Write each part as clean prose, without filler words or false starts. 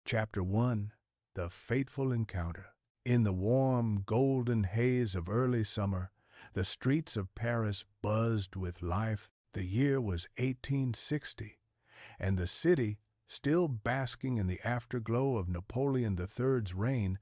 Chapter 1. The Fateful Encounter. In the warm, golden haze of early summer, the streets of Paris buzzed with life. The year was 1860, and the city, still basking in the afterglow of Napoleon III's reign,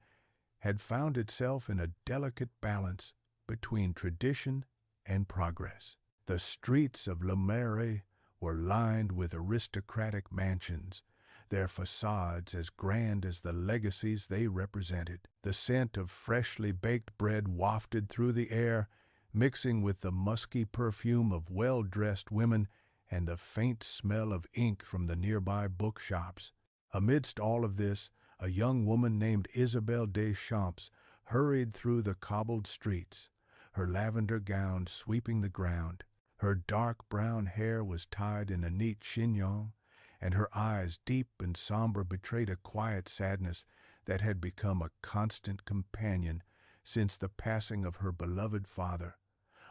had found itself in a delicate balance between tradition and progress. The streets of Le Marais were lined with aristocratic mansions, their facades as grand as the legacies they represented. The scent of freshly baked bread wafted through the air, mixing with the musky perfume of well-dressed women and the faint smell of ink from the nearby bookshops. Amidst all of this, a young woman named Isabelle Deschamps hurried through the cobbled streets, her lavender gown sweeping the ground. Her dark brown hair was tied in a neat chignon, and her eyes, deep and somber, betrayed a quiet sadness that had become a constant companion since the passing of her beloved father,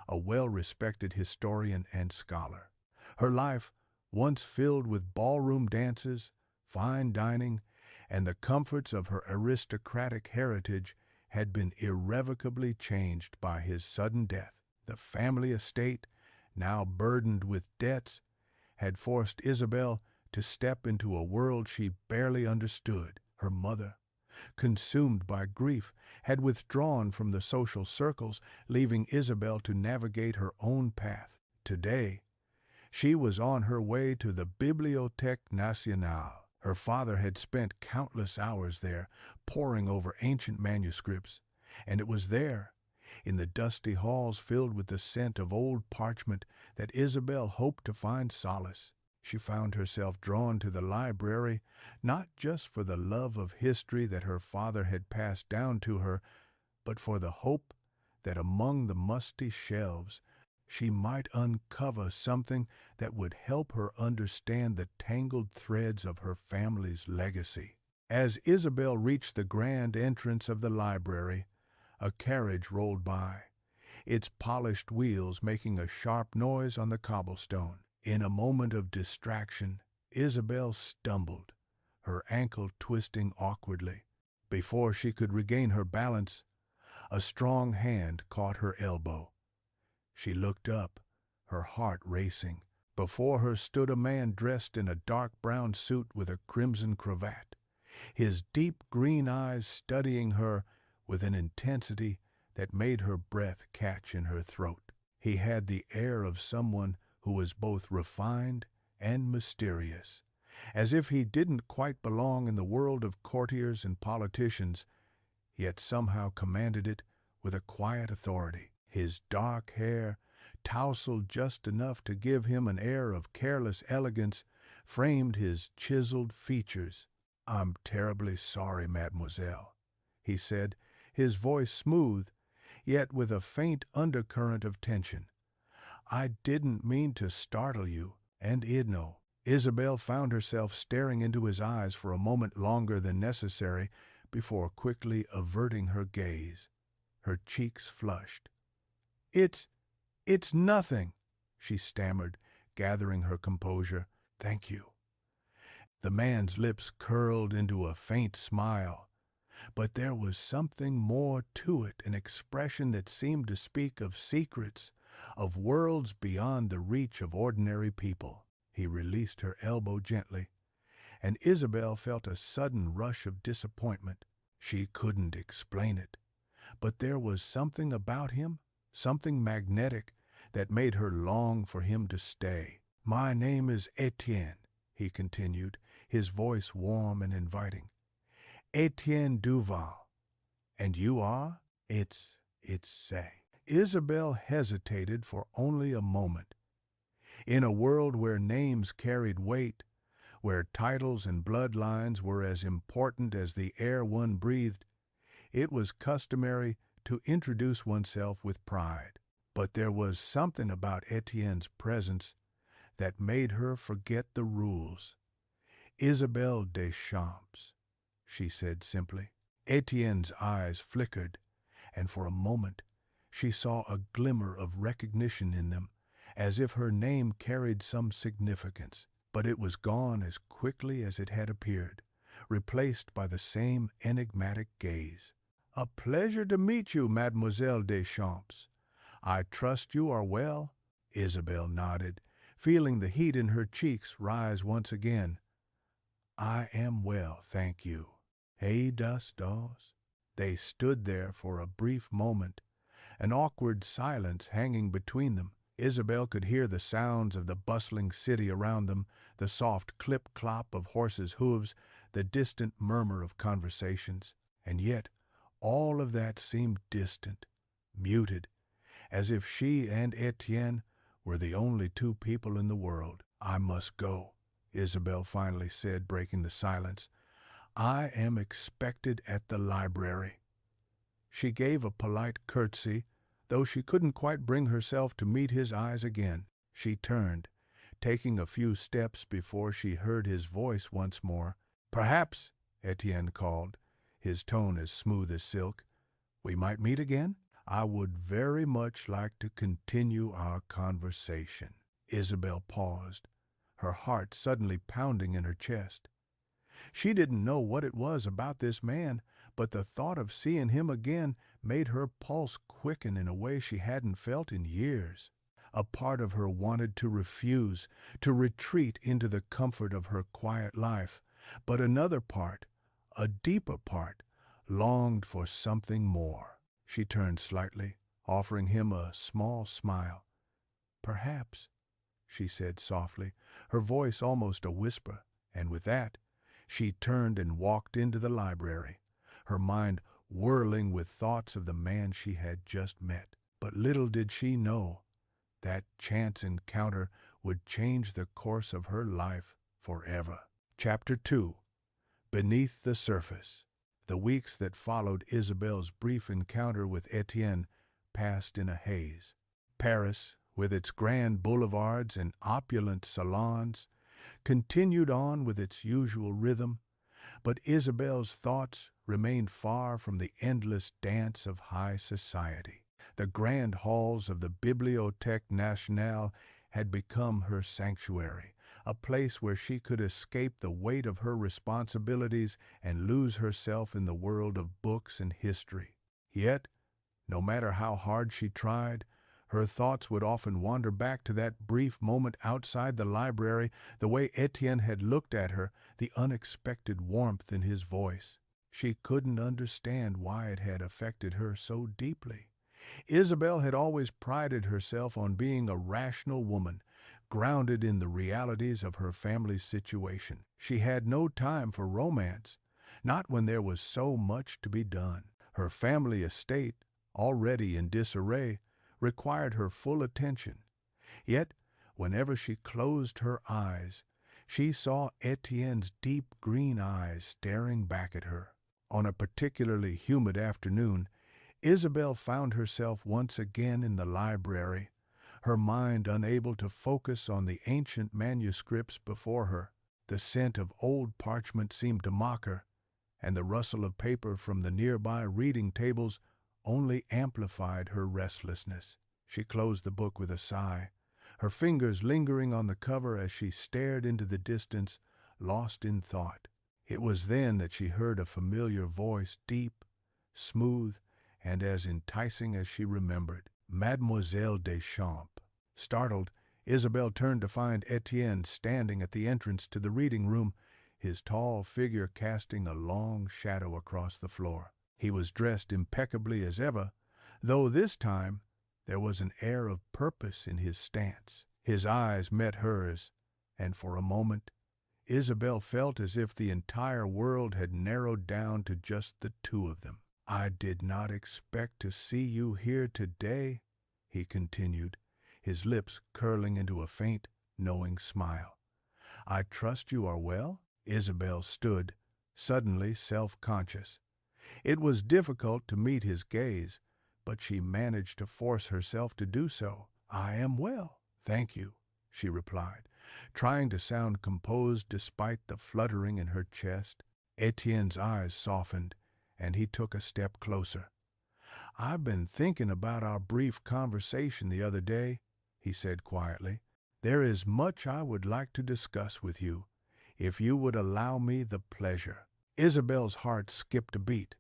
a well-respected historian and scholar. Her life, once filled with ballroom dances, fine dining, and the comforts of her aristocratic heritage, had been irrevocably changed by his sudden death. The family estate, now burdened with debts, had forced Isabelle to step into a world she barely understood. Her mother, consumed by grief, had withdrawn from the social circles, leaving Isabelle to navigate her own path. Today, she was on her way to the Bibliothèque Nationale. Her father had spent countless hours there, poring over ancient manuscripts, and it was there, in the dusty halls filled with the scent of old parchment, that Isabelle hoped to find solace. She found herself drawn to the library, not just for the love of history that her father had passed down to her, but for the hope that among the musty shelves she might uncover something that would help her understand the tangled threads of her family's legacy. As Isabelle reached the grand entrance of the library, a carriage rolled by, its polished wheels making a sharp noise on the cobblestone. In a moment of distraction, Isabelle stumbled, her ankle twisting awkwardly. Before she could regain her balance, a strong hand caught her elbow. She looked up, her heart racing. Before her stood a man dressed in a dark brown suit with a crimson cravat, his deep green eyes studying her with an intensity that made her breath catch in her throat. He had the air of someone who was both refined and mysterious, as if he didn't quite belong in the world of courtiers and politicians, yet somehow commanded it with a quiet authority. His dark hair, tousled just enough to give him an air of careless elegance, framed his chiseled features. "I'm terribly sorry, mademoiselle," he said, his voice smooth, yet with a faint undercurrent of tension. "I didn't mean to startle you." And Isabelle found herself staring into his eyes for a moment longer than necessary before quickly averting her gaze. Her cheeks flushed. It's nothing," she stammered, gathering her composure. "Thank you." The man's lips curled into a faint smile, but there was something more to it, an expression that seemed to speak of secrets, of worlds beyond the reach of ordinary people. He released her elbow gently, and Isabelle felt a sudden rush of disappointment. She couldn't explain it, but there was something about him, something magnetic, that made her long for him to stay. "My name is Étienne," he continued, his voice warm and inviting. "Étienne Duval. And you are?" It's say. Isabelle hesitated for only a moment. In a world where names carried weight, where titles and bloodlines were as important as the air one breathed, it was customary to introduce oneself with pride. But there was something about Étienne's presence that made her forget the rules. "Isabelle Deschamps," she said simply. Étienne's eyes flickered, and for a moment she saw a glimmer of recognition in them, as if her name carried some significance. But it was gone as quickly as it had appeared, replaced by the same enigmatic gaze. "A pleasure to meet you, Mademoiselle Deschamps. I trust you are well?" Isabelle nodded, feeling the heat in her cheeks rise once again. "I am well, thank you." "Hey, das dos." They stood there for a brief moment, an awkward silence hanging between them. Isabelle could hear the sounds of the bustling city around them, the soft clip-clop of horses' hooves, the distant murmur of conversations. And yet all of that seemed distant, muted, as if she and Étienne were the only two people in the world. "I must go," Isabelle finally said, breaking the silence. "I am expected at the library." She gave a polite curtsy, though she couldn't quite bring herself to meet his eyes again. She turned, taking a few steps before she heard his voice once more. "Perhaps," Étienne called, his tone as smooth as silk, "we might meet again? I would very much like to continue our conversation." Isabelle paused, her heart suddenly pounding in her chest. She didn't know what it was about this man, but the thought of seeing him again made her pulse quicken in a way she hadn't felt in years. A part of her wanted to refuse, to retreat into the comfort of her quiet life, but another part, a deeper part, longed for something more. She turned slightly, offering him a small smile. "Perhaps," she said softly, her voice almost a whisper, and with that, she turned and walked into the library, her mind whirling with thoughts of the man she had just met. But little did she know that chance encounter would change the course of her life forever. Chapter 2. Beneath the Surface. The weeks that followed Isabelle's brief encounter with Étienne passed in a haze. Paris, with its grand boulevards and opulent salons, continued on with its usual rhythm, but Isabelle's thoughts remained far from the endless dance of high society. The grand halls of the Bibliothèque Nationale had become her sanctuary, a place where she could escape the weight of her responsibilities and lose herself in the world of books and history. Yet, no matter how hard she tried, her thoughts would often wander back to that brief moment outside the library, the way Étienne had looked at her, the unexpected warmth in his voice. She couldn't understand why it had affected her so deeply. Isabelle had always prided herself on being a rational woman, grounded in the realities of her family's situation. She had no time for romance, not when there was so much to be done. Her family estate, already in disarray, required her full attention. Yet, whenever she closed her eyes, she saw Étienne's deep green eyes staring back at her. On a particularly humid afternoon, Isabelle found herself once again in the library, her mind unable to focus on the ancient manuscripts before her. The scent of old parchment seemed to mock her, and the rustle of paper from the nearby reading tables only amplified her restlessness. She closed the book with a sigh, her fingers lingering on the cover as she stared into the distance, lost in thought. It was then that she heard a familiar voice, deep, smooth, and as enticing as she remembered. Mademoiselle Deschamps. Startled, Isabelle turned to find Étienne standing at the entrance to the reading room, his tall figure casting a long shadow across the floor. He was dressed impeccably as ever, though this time there was an air of purpose in his stance. His eyes met hers, and for a moment Isabelle felt as if the entire world had narrowed down to just the two of them. "I did not expect to see you here today," he continued, his lips curling into a faint, knowing smile. "I trust you are well?" Isabelle stood, suddenly self-conscious. It was difficult to meet his gaze, but she managed to force herself to do so. "I am well, thank you," she replied, trying to sound composed despite the fluttering in her chest. Étienne's eyes softened, and he took a step closer. "I've been thinking about our brief conversation the other day," he said quietly. "There is much I would like to discuss with you, if you would allow me the pleasure." Isabelle's heart skipped a beat.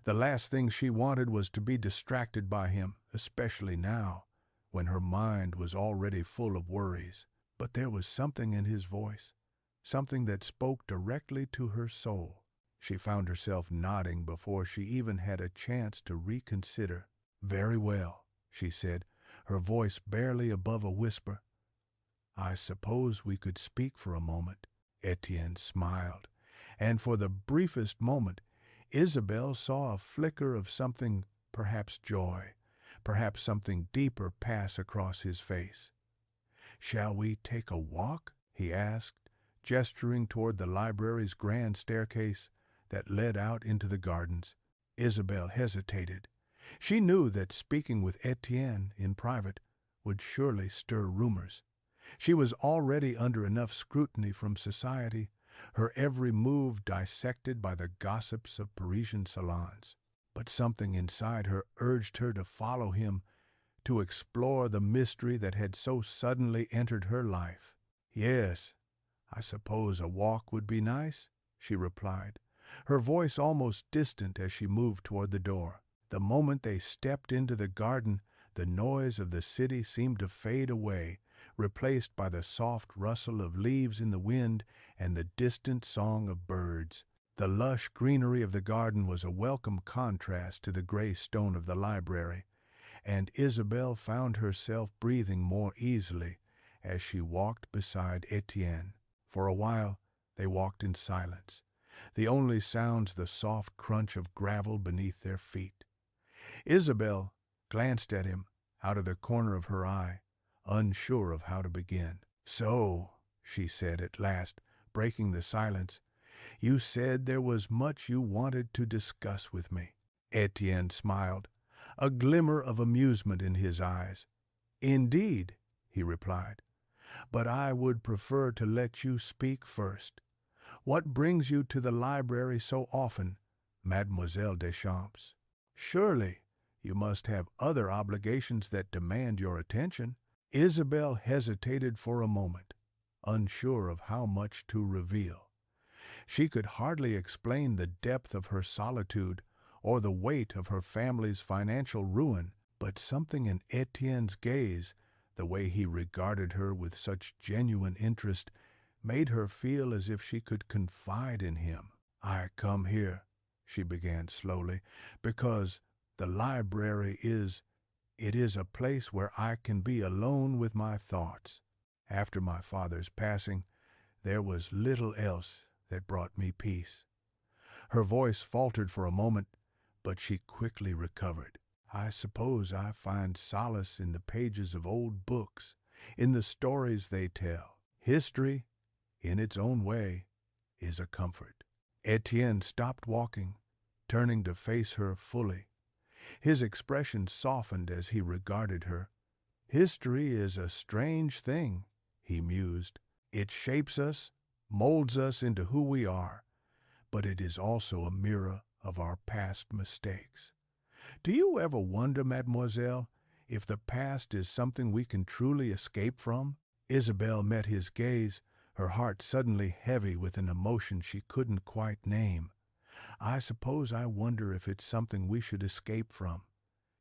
The last thing she wanted was to be distracted by him, especially now, when her mind was already full of worries. But there was something in his voice, something that spoke directly to her soul. She found herself nodding before she even had a chance to reconsider. "Very well," she said, her voice barely above a whisper. "I suppose we could speak for a moment." Étienne smiled, and for the briefest moment, Isabelle saw a flicker of something, perhaps joy, perhaps something deeper pass across his face. "Shall we take a walk?" he asked, gesturing toward the library's grand staircase that led out into the gardens. Isabelle hesitated. She knew that speaking with Étienne in private would surely stir rumors. She was already under enough scrutiny from society, her every move dissected by the gossips of Parisian salons. But something inside her urged her to follow him, to explore the mystery that had so suddenly entered her life. "Yes, I suppose a walk would be nice," she replied, her voice almost distant as she moved toward the door. The moment they stepped into the garden, the noise of the city seemed to fade away, replaced by the soft rustle of leaves in the wind and the distant song of birds. The lush greenery of the garden was a welcome contrast to the gray stone of the library, and Isabelle found herself breathing more easily as she walked beside Étienne. For a while they walked in silence, the only sounds the soft crunch of gravel beneath their feet. Isabelle glanced at him out of the corner of her eye, unsure of how to begin. "So," she said at last, breaking the silence, "you said there was much you wanted to discuss with me." Étienne smiled, a glimmer of amusement in his eyes. "Indeed," he replied, "but I would prefer to let you speak first. What brings you to the library so often, Mademoiselle Deschamps? Surely you must have other obligations that demand your attention." Isabelle hesitated for a moment, unsure of how much to reveal. She could hardly explain the depth of her solitude or the weight of her family's financial ruin, but something in Étienne's gaze, the way he regarded her with such genuine interest, made her feel as if she could confide in him. "I come here," she began slowly, "because the library it is a place where I can be alone with my thoughts. After my father's passing, there was little else that brought me peace." Her voice faltered for a moment, but she quickly recovered. "I suppose I find solace in the pages of old books, in the stories they tell. History, in its own way, is a comfort." Étienne stopped walking, turning to face her fully. His expression softened as he regarded her. "History is a strange thing," he mused. "It shapes us, molds us into who we are, but it is also a mirror of our past mistakes. Do you ever wonder, mademoiselle, if the past is something we can truly escape from?" Isabelle met his gaze, her heart suddenly heavy with an emotion she couldn't quite name. "I suppose I wonder if it's something we should escape from,"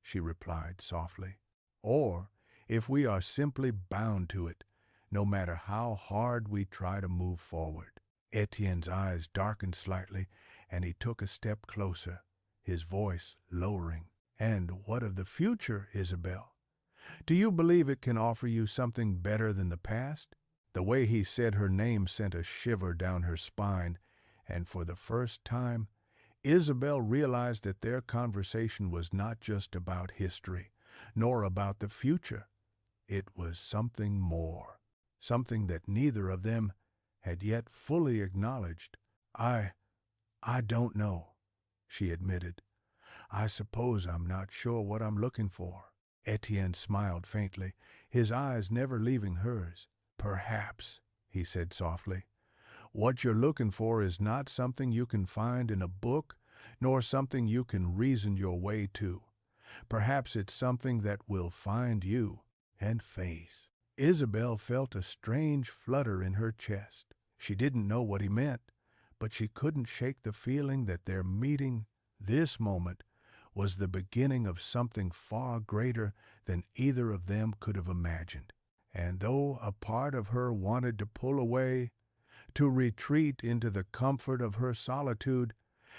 she replied softly, "or if we are simply bound to it, no matter how hard we try to move forward." Étienne's eyes darkened slightly, and he took a step closer, his voice lowering. "And what of the future, Isabelle? Do you believe it can offer you something better than the past?" The way he said her name sent a shiver down her spine, and for the first time, Isabelle realized that their conversation was not just about history, nor about the future. It was something more, something that neither of them had yet fully acknowledged. I don't know," she admitted. "I suppose I'm not sure what I'm looking for." Étienne smiled faintly, his eyes never leaving hers. "Perhaps," he said softly, "what you're looking for is not something you can find in a book, nor something you can reason your way to. Perhaps it's something that will find you and face." Isabelle felt a strange flutter in her chest. She didn't know what he meant, but she couldn't shake the feeling that their meeting, this moment, was the beginning of something far greater than either of them could have imagined. And though a part of her wanted to pull away, to retreat into the comfort of her solitude,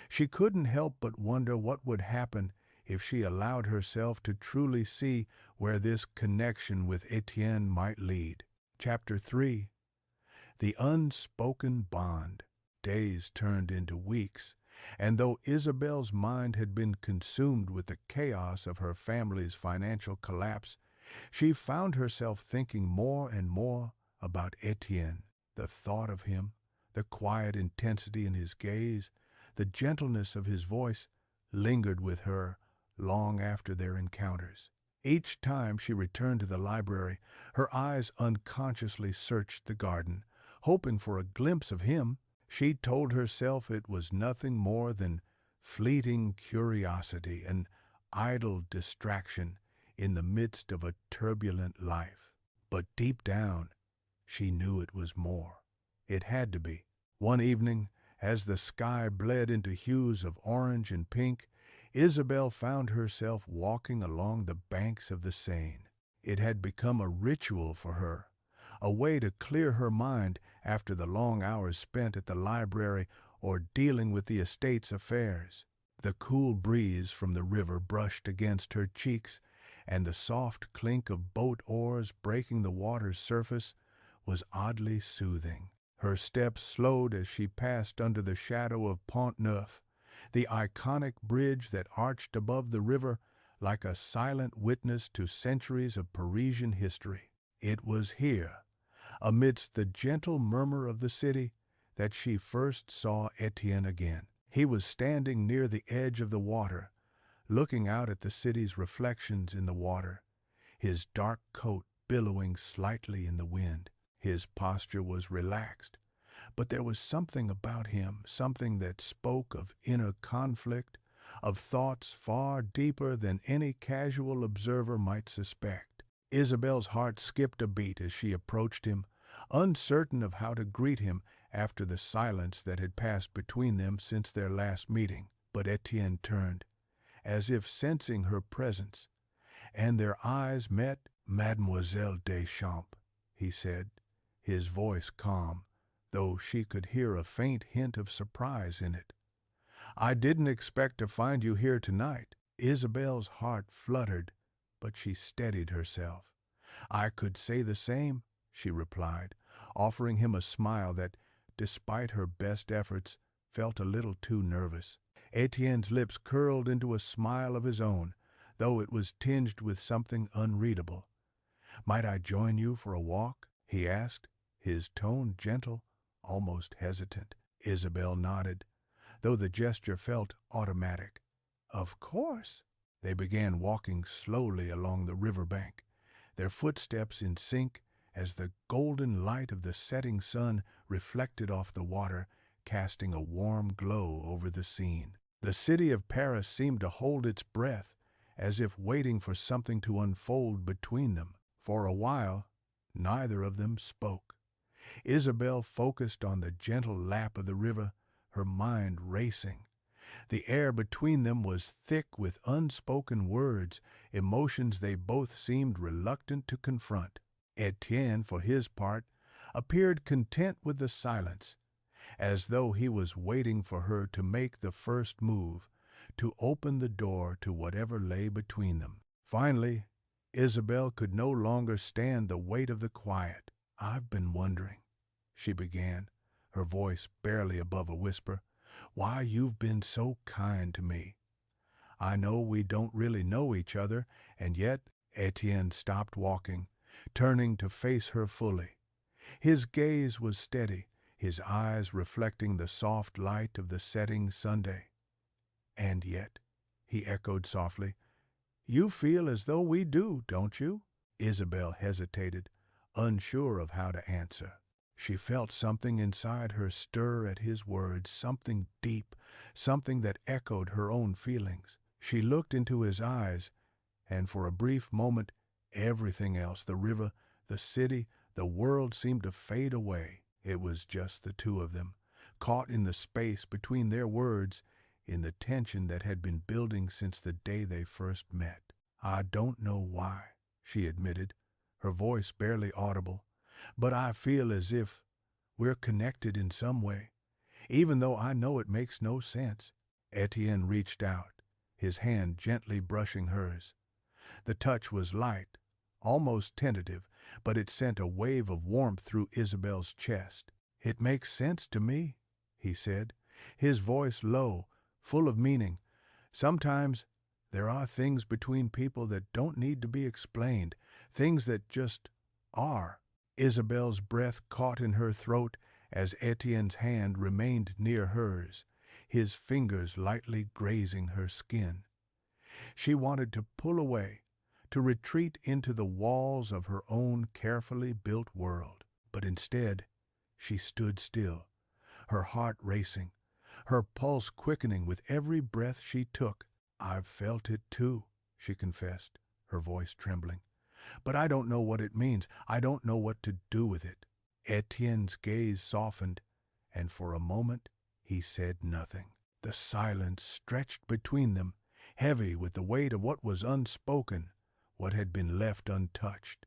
she couldn't help but wonder what would happen if she allowed herself to truly see where this connection with Étienne might lead. Chapter 3. The Unspoken Bond. Days turned into weeks, and though Isabelle's mind had been consumed with the chaos of her family's financial collapse, she found herself thinking more and more about Étienne. The thought of him, the quiet intensity in his gaze, the gentleness of his voice, lingered with her long after their encounters. Each time she returned to the library, her eyes unconsciously searched the garden, hoping for a glimpse of him. She told herself it was nothing more than fleeting curiosity, an idle distraction in the midst of a turbulent life. But deep down, she knew it was more. It had to be. One evening, as the sky bled into hues of orange and pink, Isabelle found herself walking along the banks of the Seine. It had become a ritual for her, a way to clear her mind after the long hours spent at the library or dealing with the estate's affairs. The cool breeze from the river brushed against her cheeks, and the soft clink of boat oars breaking the water's surface was oddly soothing. Her steps slowed as she passed under the shadow of Pont Neuf, the iconic bridge that arched above the river like a silent witness to centuries of Parisian history. It was here, amidst the gentle murmur of the city, that she first saw Étienne again. He was standing near the edge of the water, looking out at the city's reflections in the water, his dark coat billowing slightly in the wind. His posture was relaxed, but there was something about him, something that spoke of inner conflict, of thoughts far deeper than any casual observer might suspect. Isabelle's heart skipped a beat as she approached him, uncertain of how to greet him after the silence that had passed between them since their last meeting. But Étienne turned, as if sensing her presence, and their eyes met. "Mademoiselle Deschamps," he said, his voice calm, though she could hear a faint hint of surprise in it. "I didn't expect to find you here tonight." Isabelle's heart fluttered, but she steadied herself. "I could say the same," she replied, offering him a smile that, despite her best efforts, felt a little too nervous. Étienne's lips curled into a smile of his own, though it was tinged with something unreadable. "Might I join you for a walk?" he asked, his tone gentle, almost hesitant. Isabelle nodded, though the gesture felt automatic. "Of course." They began walking slowly along the riverbank, their footsteps in sync as the golden light of the setting sun reflected off the water, casting a warm glow over the scene. The city of Paris seemed to hold its breath, as if waiting for something to unfold between them. For a while, neither of them spoke. Isabelle focused on the gentle lap of the river, her mind racing. The air between them was thick with unspoken words, emotions they both seemed reluctant to confront. Étienne, for his part, appeared content with the silence, as though he was waiting for her to make the first move, to open the door to whatever lay between them. Finally, Isabelle could no longer stand the weight of the quiet. "I've been wondering," she began, her voice barely above a whisper, "why you've been so kind to me. I know we don't really know each other, and yet—" Étienne stopped walking, turning to face her fully. His gaze was steady, his eyes reflecting the soft light of the setting Sunday. "And yet," he echoed softly, "you feel as though we do, don't you?" Isabelle hesitated, unsure of how to answer. She felt something inside her stir at his words, something deep, something that echoed her own feelings. She looked into his eyes, and for a brief moment, everything else, the river, the city, the world seemed to fade away. It was just the two of them, caught in the space between their words, in the tension that had been building since the day they first met. "I don't know why," she admitted, her voice barely audible, "but I feel as if we're connected in some way, even though I know it makes no sense." Étienne reached out, his hand gently brushing hers. The touch was light, almost tentative, but it sent a wave of warmth through Isabelle's chest. "It makes sense to me," he said, his voice low, full of meaning. "Sometimes there are things between people that don't need to be explained, things that just are." Isabelle's breath caught in her throat as Étienne's hand remained near hers, his fingers lightly grazing her skin. She wanted to pull away, to retreat into the walls of her own carefully built world. But instead, she stood still, her heart racing, her pulse quickening with every breath she took. "I've felt it too," she confessed, her voice trembling. "But I don't know what it means. I don't know what to do with it." Étienne's gaze softened, and for a moment he said nothing. The silence stretched between them, heavy with the weight of what was unspoken, what had been left untouched.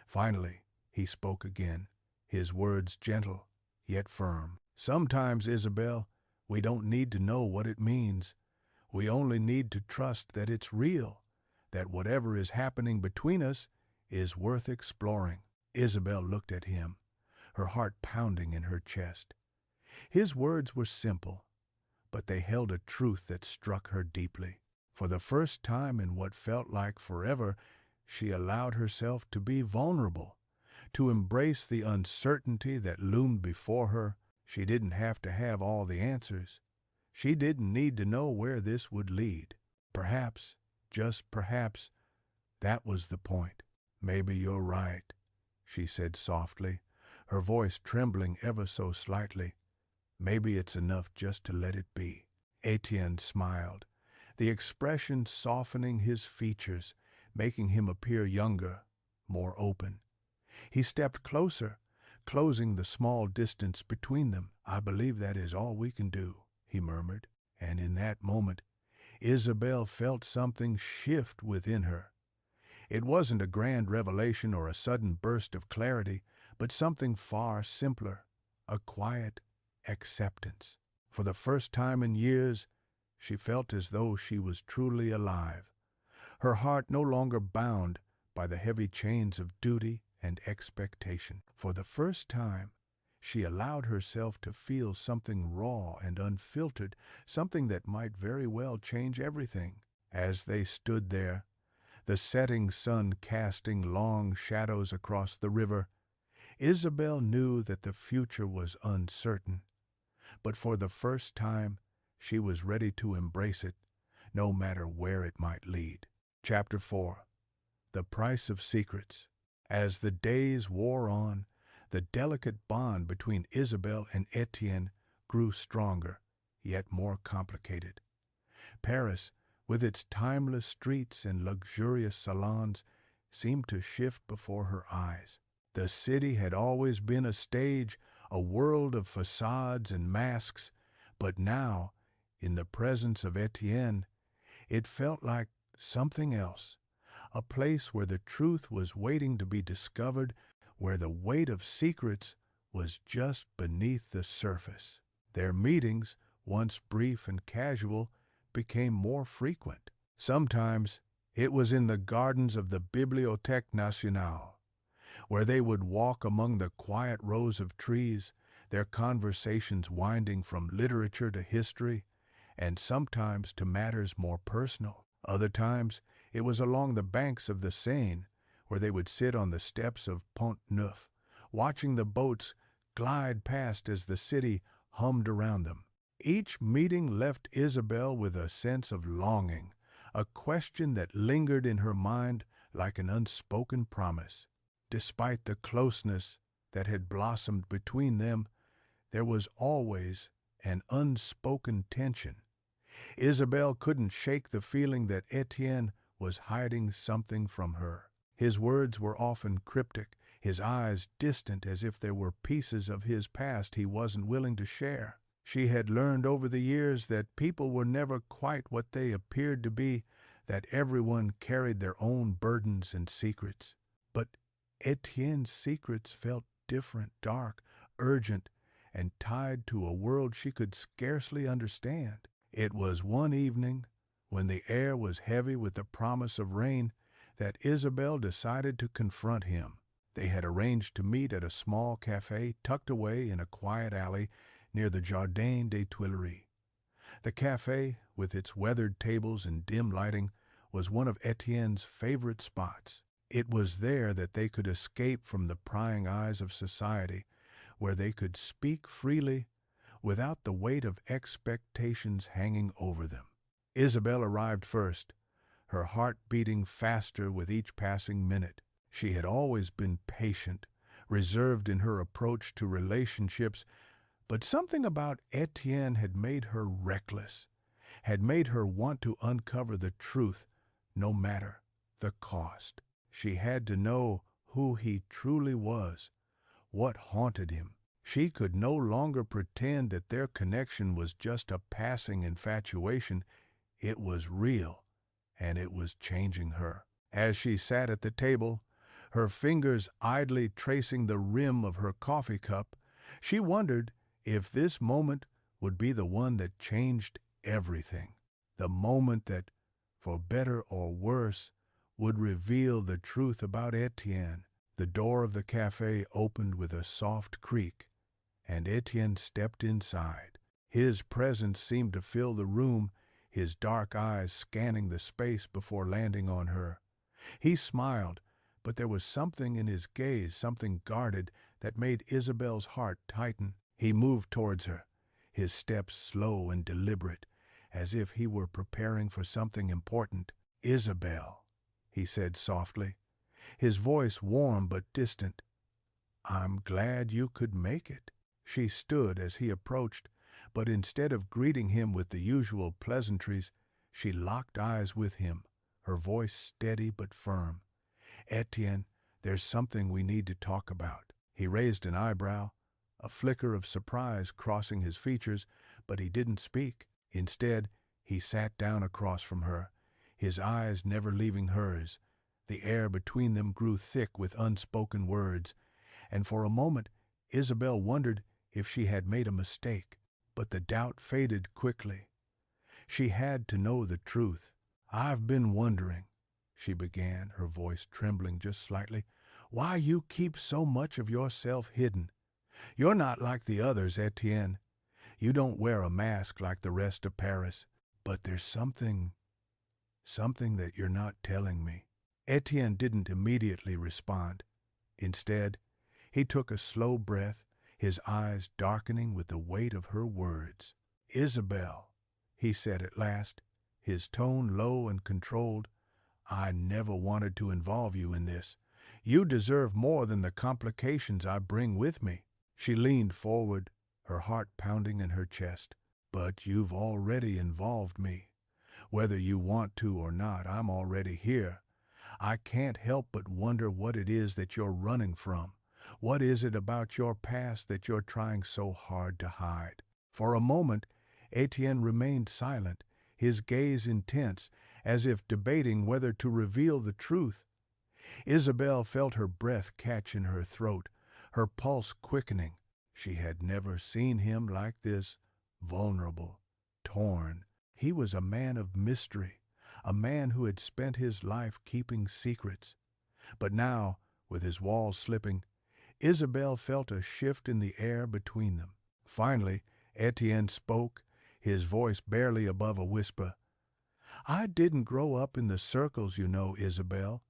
Finally, he spoke again, his words gentle, yet firm. "Sometimes, Isabelle, we don't need to know what it means. We only need to trust that it's real, that whatever is happening between us is worth exploring." Isabelle looked at him, her heart pounding in her chest. His words were simple, but they held a truth that struck her deeply. For the first time in what felt like forever, she allowed herself to be vulnerable, to embrace the uncertainty that loomed before her. She didn't have to have all the answers. She didn't need to know where this would lead. Perhaps, just perhaps, that was the point. "Maybe you're right," she said softly, her voice trembling ever so slightly. "Maybe it's enough just to let it be." Étienne smiled, the expression softening his features, making him appear younger, more open. He stepped closer, closing the small distance between them. "I believe that is all we can do," he murmured, and in that moment, Isabelle felt something shift within her. It wasn't a grand revelation or a sudden burst of clarity, but something far simpler, a quiet acceptance. For the first time in years, she felt as though she was truly alive, her heart no longer bound by the heavy chains of duty and expectation. For the first time, she allowed herself to feel something raw and unfiltered, something that might very well change everything. As they stood there, the setting sun casting long shadows across the river, Isabelle knew that the future was uncertain. But for the first time, she was ready to embrace it, no matter where it might lead. Chapter 4. The Price of Secrets. As the days wore on, the delicate bond between Isabelle and Étienne grew stronger, yet more complicated. Paris, with its timeless streets and luxurious salons, seemed to shift before her eyes. The city had always been a stage, a world of facades and masks, but now, in the presence of Étienne, it felt like something else, a place where the truth was waiting to be discovered, where the weight of secrets was just beneath the surface. Their meetings, once brief and casual, became more frequent. Sometimes it was in the gardens of the Bibliothèque Nationale, where they would walk among the quiet rows of trees, their conversations winding from literature to history, and sometimes to matters more personal. Other times it was along the banks of the Seine, where they would sit on the steps of Pont Neuf, watching the boats glide past as the city hummed around them. Each meeting left Isabelle with a sense of longing, a question that lingered in her mind like an unspoken promise. Despite the closeness that had blossomed between them, there was always an unspoken tension. Isabelle couldn't shake the feeling that Étienne was hiding something from her. His words were often cryptic, his eyes distant as if there were pieces of his past he wasn't willing to share. She had learned over the years that people were never quite what they appeared to be, that everyone carried their own burdens and secrets. But Etienne's secrets felt different, dark, urgent, and tied to a world she could scarcely understand. It was one evening, when the air was heavy with the promise of rain, that Isabelle decided to confront him. They had arranged to meet at a small cafe tucked away in a quiet alley near the Jardin des Tuileries. The cafe, with its weathered tables and dim lighting, was one of Etienne's favorite spots. It was there that they could escape from the prying eyes of society, where they could speak freely without the weight of expectations hanging over them. Isabelle arrived first, her heart beating faster with each passing minute. She had always been patient, reserved in her approach to relationships, but something about Etienne had made her reckless, had made her want to uncover the truth, no matter the cost. She had to know who he truly was, what haunted him. She could no longer pretend that their connection was just a passing infatuation. It was real, and it was changing her. As she sat at the table, her fingers idly tracing the rim of her coffee cup, she wondered if this moment would be the one that changed everything. The moment that, for better or worse, would reveal the truth about Etienne. The door of the cafe opened with a soft creak, and Etienne stepped inside. His presence seemed to fill the room, his dark eyes scanning the space before landing on her. He smiled, but there was something in his gaze, something guarded, that made Isabelle's heart tighten. He moved towards her, his steps slow and deliberate, as if he were preparing for something important. "Isabelle," he said softly, his voice warm but distant. "I'm glad you could make it." She stood as he approached, but instead of greeting him with the usual pleasantries, she locked eyes with him, her voice steady but firm. "Etienne, there's something we need to talk about." He raised an eyebrow, a flicker of surprise crossing his features, but he didn't speak. Instead, he sat down across from her, his eyes never leaving hers. The air between them grew thick with unspoken words, and for a moment Isabelle wondered if she had made a mistake. But the doubt faded quickly. She had to know the truth. "I've been wondering," she began, her voice trembling just slightly, "why you keep so much of yourself hidden. You're not like the others, Etienne. You don't wear a mask like the rest of Paris. But there's something that you're not telling me." Etienne didn't immediately respond. Instead, he took a slow breath, his eyes darkening with the weight of her words. "Isabelle," he said at last, his tone low and controlled, "I never wanted to involve you in this. You deserve more than the complications I bring with me." She leaned forward, her heart pounding in her chest. "But you've already involved me. Whether you want to or not, I'm already here. I can't help but wonder what it is that you're running from. What is it about your past that you're trying so hard to hide?" For a moment, Etienne remained silent, his gaze intense, as if debating whether to reveal the truth. Isabelle felt her breath catch in her throat, her pulse quickening. She had never seen him like this, vulnerable, torn. He was a man of mystery, a man who had spent his life keeping secrets. But now, with his walls slipping, Isabelle felt a shift in the air between them. Finally, Etienne spoke, his voice barely above a whisper. "I didn't grow up in the circles, you know, Isabelle.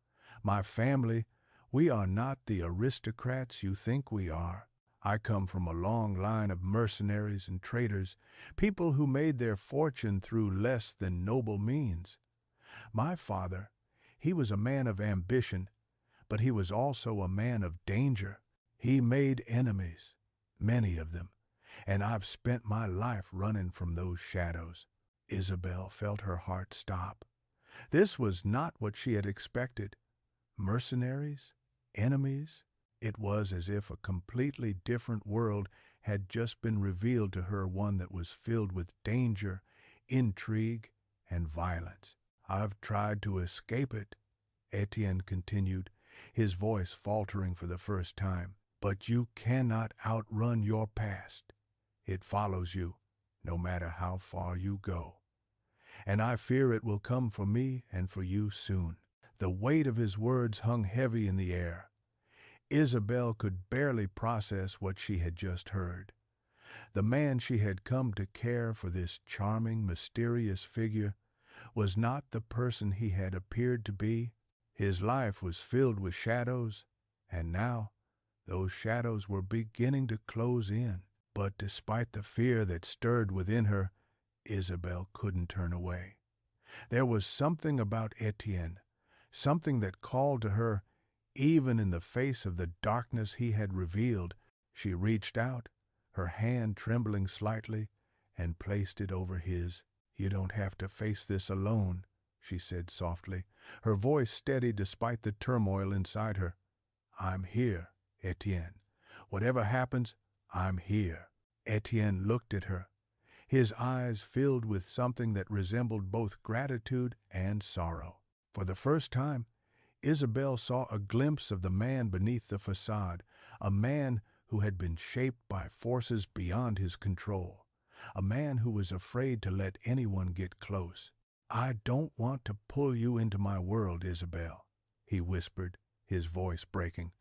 My family, we are not the aristocrats you think we are. I come from a long line of mercenaries and traitors, people who made their fortune through less than noble means. My father, he was a man of ambition, but he was also a man of danger. He made enemies, many of them, and I've spent my life running from those shadows." Isabelle felt her heart stop. This was not what she had expected. Mercenaries? Enemies? It was as if a completely different world had just been revealed to her, one that was filled with danger, intrigue, and violence. "I've tried to escape it," Etienne continued, his voice faltering for the first time. "But you cannot outrun your past. It follows you, no matter how far you go. And I fear it will come for me and for you soon." The weight of his words hung heavy in the air. Isabelle could barely process what she had just heard. The man she had come to care for, this charming, mysterious figure, was not the person he had appeared to be. His life was filled with shadows, and now those shadows were beginning to close in. But despite the fear that stirred within her, Isabelle couldn't turn away. There was something about Etienne, something that called to her, even in the face of the darkness he had revealed. She reached out, her hand trembling slightly, and placed it over his. "You don't have to face this alone," she said softly, her voice steady despite the turmoil inside her. "I'm here, Etienne. Whatever happens, I'm here." Etienne looked at her, his eyes filled with something that resembled both gratitude and sorrow. For the first time, Isabelle saw a glimpse of the man beneath the facade, a man who had been shaped by forces beyond his control, a man who was afraid to let anyone get close. "I don't want to pull you into my world, Isabelle," he whispered, his voice breaking.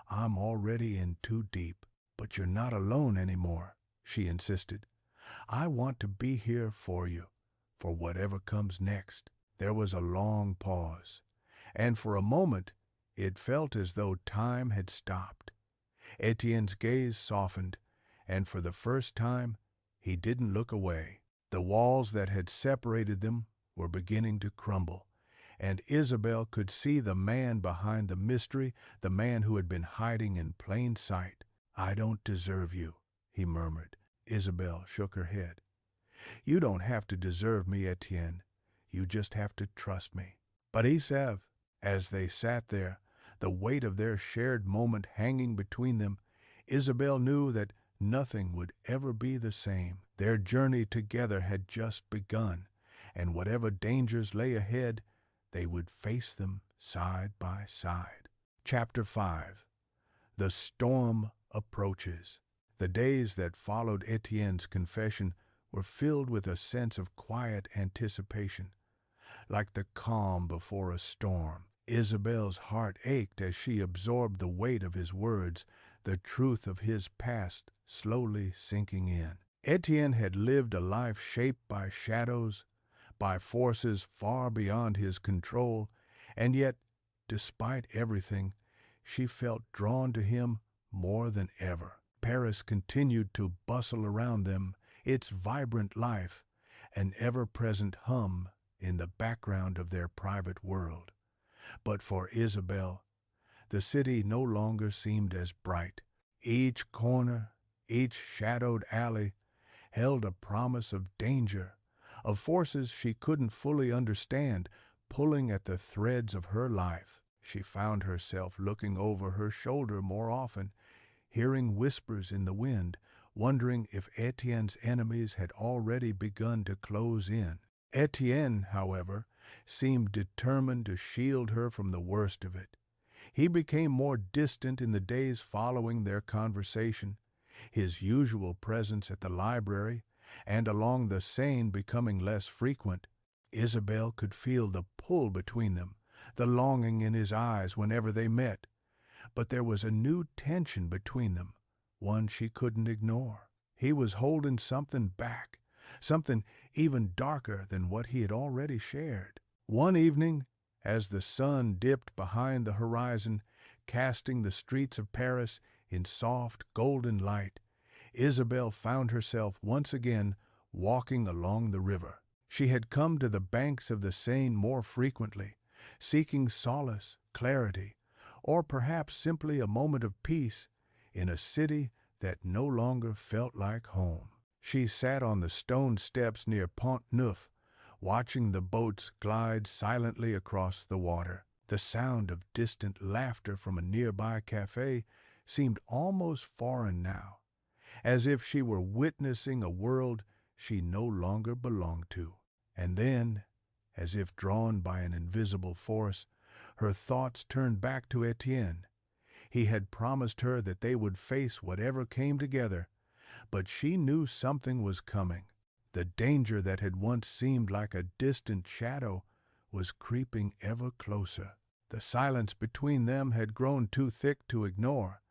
"I'm already in too deep." "But you're not alone anymore," she insisted. "I want to be here for you, for whatever comes next." There was a long pause, and for a moment it felt as though time had stopped. Etienne's gaze softened, and for the first time he didn't look away. The walls that had separated them were beginning to crumble, and Isabelle could see the man behind the mystery, the man who had been hiding in plain sight. "I don't deserve you," he murmured. Isabelle shook her head. "You don't have to deserve me, Etienne. You just have to trust me." But Isabelle, as they sat there, the weight of their shared moment hanging between them, Isabelle knew that nothing would ever be the same. Their journey together had just begun, and whatever dangers lay ahead, they would face them side by side. Chapter 5. The Storm Approaches. The days that followed Etienne's confession were filled with a sense of quiet anticipation, like the calm before a storm. Isabelle's heart ached as she absorbed the weight of his words, the truth of his past slowly sinking in. Etienne had lived a life shaped by shadows, by forces far beyond his control, and yet, despite everything, she felt drawn to him more than ever. Paris continued to bustle around them, its vibrant life, an ever-present hum in the background of their private world. But for Isabelle, the city no longer seemed as bright. Each corner, each shadowed alley, held a promise of danger, of forces she couldn't fully understand, pulling at the threads of her life. She found herself looking over her shoulder more often, hearing whispers in the wind, wondering if Etienne's enemies had already begun to close in. Etienne, however, seemed determined to shield her from the worst of it. He became more distant in the days following their conversation, his usual presence at the library and along the Seine becoming less frequent. Isabelle could feel the pull between them, the longing in his eyes whenever they met. But there was a new tension between them, one she couldn't ignore. He was holding something back, something even darker than what he had already shared. One evening, as the sun dipped behind the horizon, casting the streets of Paris in soft golden light, Isabelle found herself once again walking along the river. She had come to the banks of the Seine more frequently, seeking solace, clarity, or perhaps simply a moment of peace in a city that no longer felt like home. She sat on the stone steps near Pont Neuf, watching the boats glide silently across the water. The sound of distant laughter from a nearby cafe seemed almost foreign now, as if she were witnessing a world she no longer belonged to. And then, as if drawn by an invisible force, her thoughts turned back to Étienne. He had promised her that they would face whatever came together, but she knew something was coming. The danger that had once seemed like a distant shadow was creeping ever closer. The silence between them had grown too thick to ignore,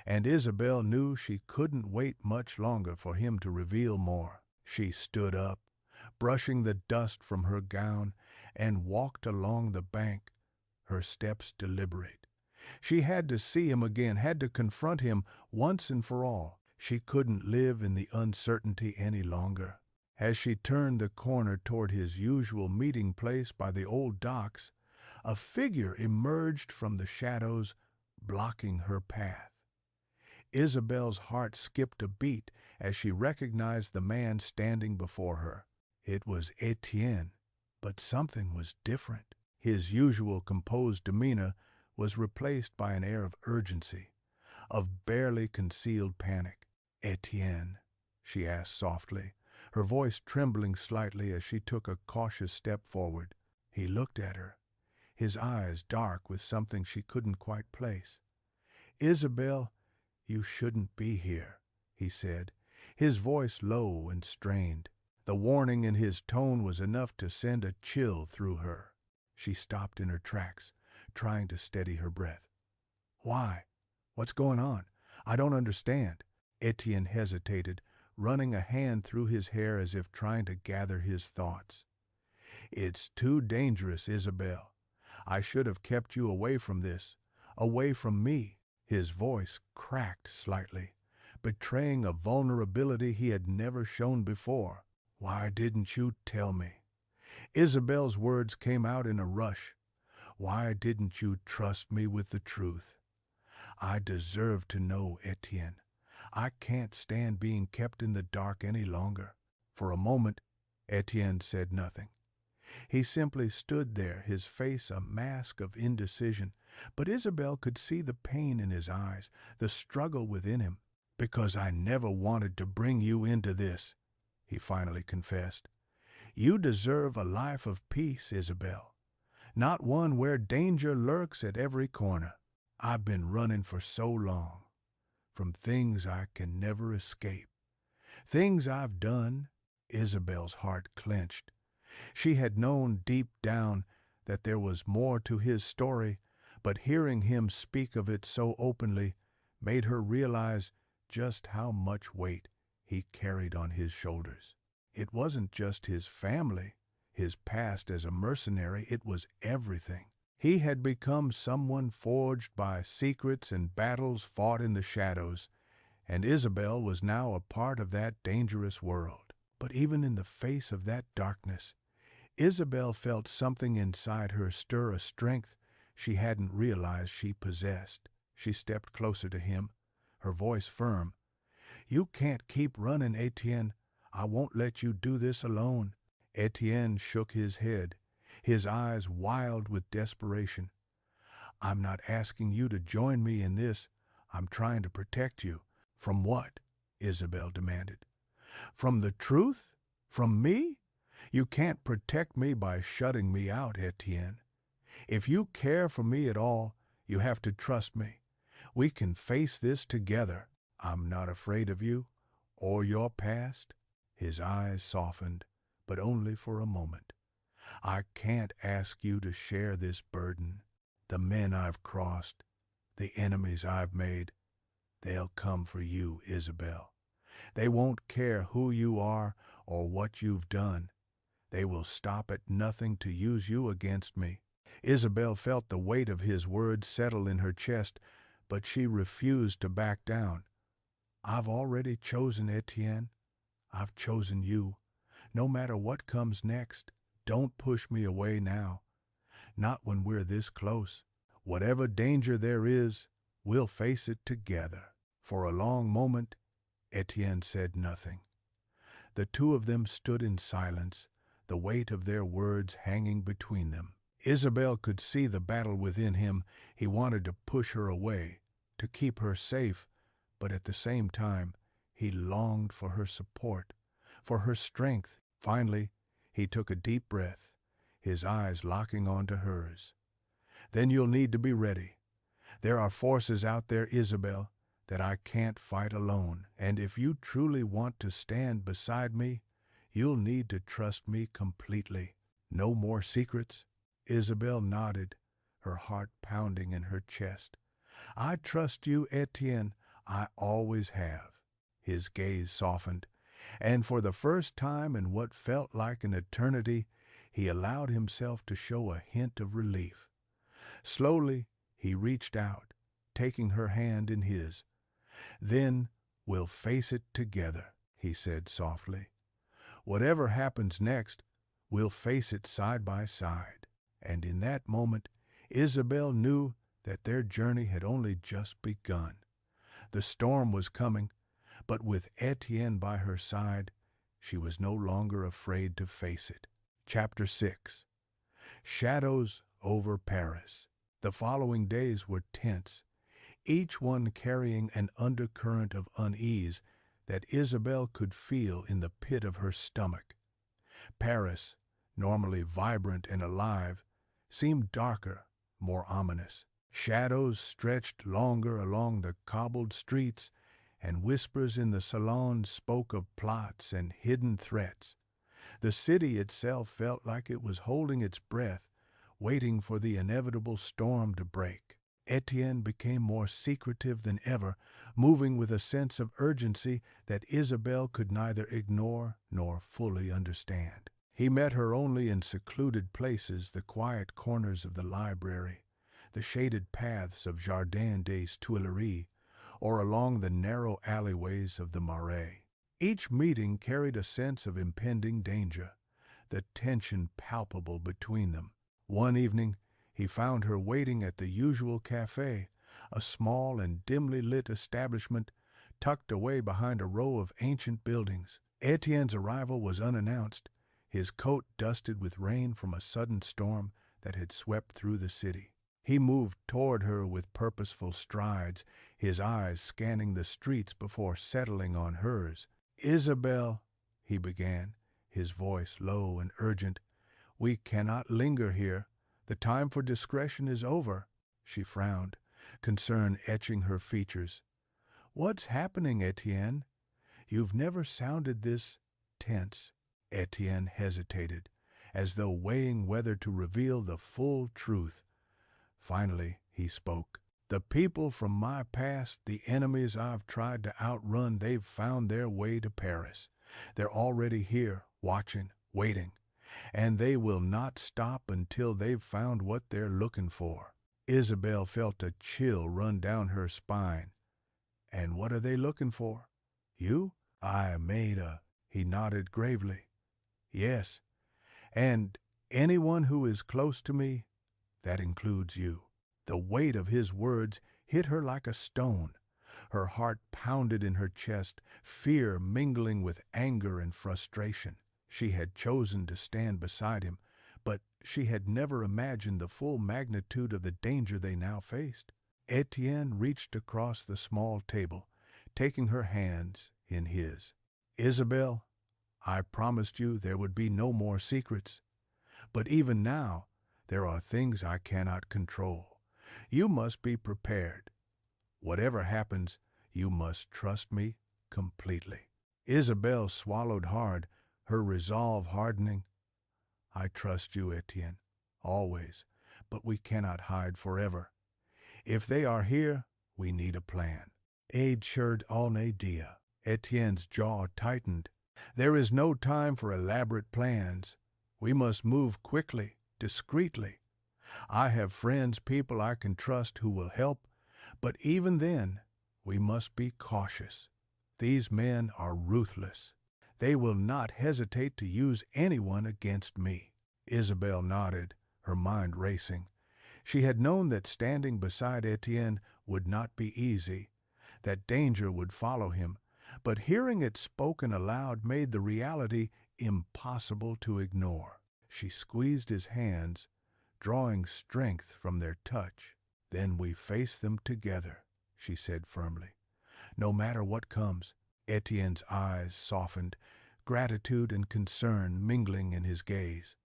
and Isabelle knew she couldn't wait much longer for him to reveal more. She stood up, brushing the dust from her gown, and walked along the bank, her steps deliberate. She had to see him again, had to confront him once and for all. She couldn't live in the uncertainty any longer. As she turned the corner toward his usual meeting place by the old docks, a figure emerged from the shadows, blocking her path. Isabelle's heart skipped a beat as she recognized the man standing before her. It was Étienne, but something was different. His usual composed demeanor was replaced by an air of urgency, of barely concealed panic. "Étienne," she asked softly, her voice trembling slightly as she took a cautious step forward. He looked at her, his eyes dark with something she couldn't quite place. "Isabelle, you shouldn't be here," he said, his voice low and strained. The warning in his tone was enough to send a chill through her. She stopped in her tracks, trying to steady her breath. "Why? What's going on? I don't understand." Étienne hesitated, running a hand through his hair as if trying to gather his thoughts. "It's too dangerous, Isabelle. I should have kept you away from this, away from me." His voice cracked slightly, betraying a vulnerability he had never shown before. "Why didn't you tell me?" Isabelle's words came out in a rush. "Why didn't you trust me with the truth? I deserve to know, Étienne. I can't stand being kept in the dark any longer." For a moment, Étienne said nothing. He simply stood there, his face a mask of indecision, but Isabelle could see the pain in his eyes, the struggle within him. "Because I never wanted to bring you into this," he finally confessed. "You deserve a life of peace, Isabelle, not one where danger lurks at every corner. I've been running for so long, from things I can never escape. Things I've done." Isabelle's heart clenched. She had known deep down that there was more to his story, but hearing him speak of it so openly made her realize just how much weight he carried on his shoulders. It wasn't just his family, his past as a mercenary, it was everything. He had become someone forged by secrets and battles fought in the shadows, and Isabelle was now a part of that dangerous world. But even in the face of that darkness, Isabelle felt something inside her stir, a strength she hadn't realized she possessed. She stepped closer to him, her voice firm. "You can't keep running, Étienne. I won't let you do this alone." Étienne shook his head, his eyes wild with desperation. "I'm not asking you to join me in this. I'm trying to protect you." "From what?" Isabelle demanded. "From the truth? From me? You can't protect me by shutting me out, Étienne. If you care for me at all, you have to trust me. We can face this together. I'm not afraid of you or your past." His eyes softened, but only for a moment. "I can't ask you to share this burden. The men I've crossed, the enemies I've made, they'll come for you, Isabelle. They won't care who you are or what you've done. They will stop at nothing to use you against me." Isabelle felt the weight of his words settle in her chest, but she refused to back down. "I've already chosen, Étienne. I've chosen you. No matter what comes next, don't push me away now. Not when we're this close. Whatever danger there is, we'll face it together." For a long moment, Étienne said nothing. The two of them stood in silence, the weight of their words hanging between them. Isabelle could see the battle within him. He wanted to push her away, to keep her safe, but at the same time, He longed for her support, for her strength. Finally, he took a deep breath, his eyes locking onto hers. Then you'll need to be ready. There are forces out there, Isabelle, that I can't fight alone, and if you truly want to stand beside me, you'll need to trust me completely. No more secrets? Isabelle nodded, her heart pounding in her chest. I trust you, Etienne. I always have. His gaze softened, and for the first time in what felt like an eternity, he allowed himself to show a hint of relief. Slowly, he reached out, taking her hand in his. Then we'll face it together, he said softly. Whatever happens next, we'll face it side by side. And in that moment, Isabelle knew that their journey had only just begun. The storm was coming, but with Etienne by her side, she was no longer afraid to face it. Chapter 6. Shadows over Paris. The following days were tense, each one carrying an undercurrent of unease that Isabelle could feel in the pit of her stomach. Paris, normally vibrant and alive, seemed darker, more ominous. Shadows stretched longer along the cobbled streets, and whispers in the salons spoke of plots and hidden threats. The city itself felt like it was holding its breath, waiting for the inevitable storm to break. Etienne became more secretive than ever, moving with a sense of urgency that Isabelle could neither ignore nor fully understand. He met her only in secluded places, the quiet corners of the library, the shaded paths of Jardin des Tuileries, or along the narrow alleyways of the Marais. Each meeting carried a sense of impending danger, the tension palpable between them. One evening, he found her waiting at the usual café, a small and dimly lit establishment tucked away behind a row of ancient buildings. Etienne's arrival was unannounced, his coat dusted with rain from a sudden storm that had swept through the city. He moved toward her with purposeful strides, his eyes scanning the streets before settling on hers. "Isabelle," he began, his voice low and urgent, "we cannot linger here. The time for discretion is over." She frowned, concern etching her features. "What's happening, Etienne? You've never sounded this tense." Etienne hesitated, as though weighing whether to reveal the full truth. Finally, he spoke. "The people from my past, the enemies I've tried to outrun, they've found their way to Paris. They're already here, watching, waiting, and they will not stop until they've found what they're looking for." Isabelle felt a chill run down her spine. "And what are they looking for? You?" "I made a—" He nodded gravely. "Yes, and anyone who is close to me, that includes you." The weight of his words hit her like a stone. Her heart pounded in her chest, fear mingling with anger and frustration. She had chosen to stand beside him, but she had never imagined the full magnitude of the danger they now faced. Etienne reached across the small table, taking her hands in his. "Isabelle, I promised you there would be no more secrets. But even now, there are things I cannot control. You must be prepared. Whatever happens, you must trust me completely." Isabelle swallowed hard, her resolve hardening. "I trust you, Etienne, always, but we cannot hide forever. If they are here, we need a plan." "Aid shirt en idea." Etienne's jaw tightened. "There is no time for elaborate plans. We must move quickly, discreetly. I have friends, people I can trust who will help, but even then, we must be cautious. These men are ruthless. They will not hesitate to use anyone against me." Isabelle nodded, her mind racing. She had known that standing beside Etienne would not be easy, that danger would follow him, but hearing it spoken aloud made the reality impossible to ignore. She squeezed his hands, drawing strength from their touch. "Then we face them together," she said firmly. "No matter what comes, Etienne's eyes softened, gratitude and concern mingling in his gaze.